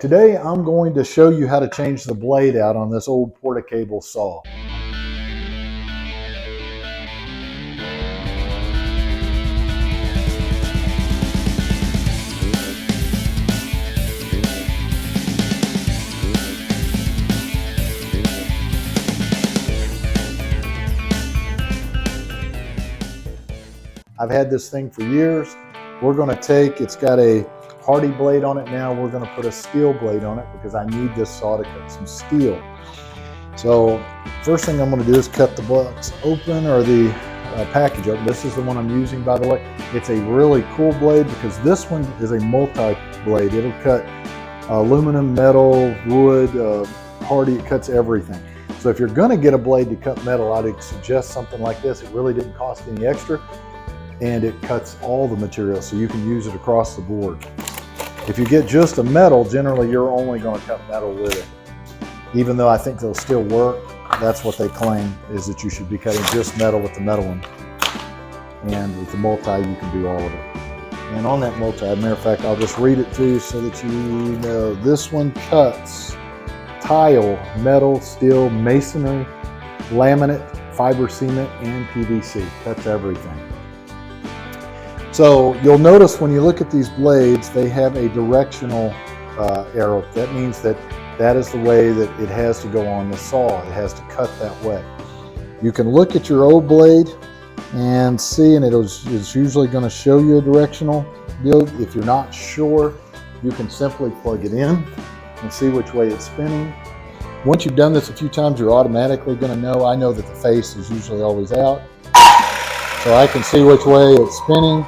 Today I'm going to show you how to change the blade out on this old Porta-Cable saw. I've had this thing for years. We're going to take, it's got a hardy blade on it now. We're going to put a steel blade on it because I need this saw to cut some steel. So first thing I'm going to do is cut the box open, or the package open. This is the one I'm using, by the way. It's a really cool blade because this one is a multi-blade. It'll cut aluminum, metal, wood, hardy. It cuts everything. So if you're going to get a blade to cut metal, I'd suggest something like this. It really didn't cost any extra, and it cuts all the material, so you can use it across the board. If you get just a metal, generally you're only going to cut metal with it. Even though I think they'll still work, that's what they claim, is that you should be cutting just metal with the metal one. And with the multi, you can do all of it. And on that multi, as a matter of fact, I'll just read it to you so that you know. This one cuts tile, metal, steel, masonry, laminate, fiber cement, and PVC. Cuts everything. So you'll notice when you look at these blades, they have a directional arrow. That means that is the way that it has to go on the saw. It has to cut that way. You can look at your old blade and see, and it's usually going to show you a directional deal. If you're not sure, you can simply plug it in and see which way it's spinning. Once you've done this a few times, you're automatically going to know. I know that the face is usually always out, so I can see which way it's spinning,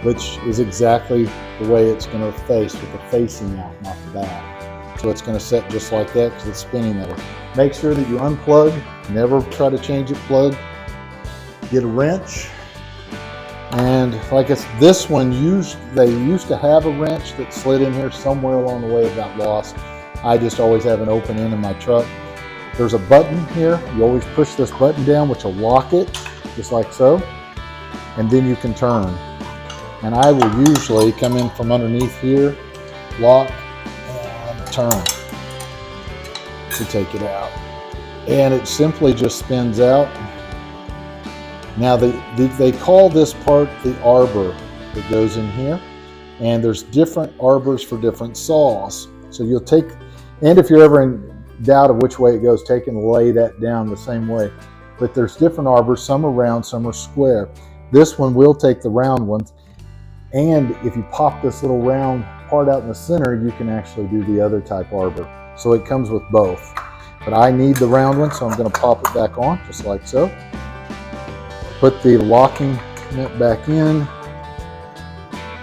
which is exactly the way it's going to face, with the facing out, not the back. So it's going to set just like that because it's spinning that way. Make sure that you unplug. Never try to change it plugged. Get a wrench. And like this one, they used to have a wrench that slid in here somewhere along the way. It got lost. I just always have an open end in my truck. There's a button here. You always push this button down, which will lock it, just like so. And then you can turn. And I will usually come in from underneath here, lock, and turn to take it out. And it simply just spins out. Now they call this part the arbor that goes in here. And there's different arbors for different saws. So you'll take, and if you're ever in doubt of which way it goes, take and lay that down the same way. But there's different arbors, some are round, some are square. This one will take the round ones. And if you pop this little round part out in the center, you can actually do the other type arbor. So it comes with both. But I need the round one, so I'm going to pop it back on, just like so. Put the locking nut back in.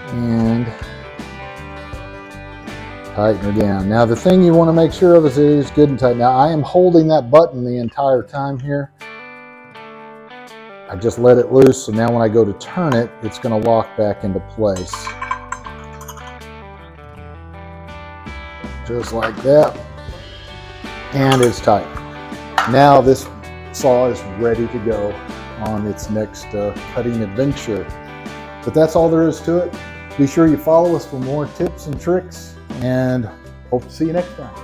And tighten her down. Now the thing you want to make sure of is it is good and tight. Now I am holding that button the entire time here. I just let it loose, so now when I go to turn it, it's going to lock back into place. Just like that. And it's tight. Now this saw is ready to go on its next cutting adventure. But that's all there is to it. Be sure you follow us for more tips and tricks, and hope to see you next time.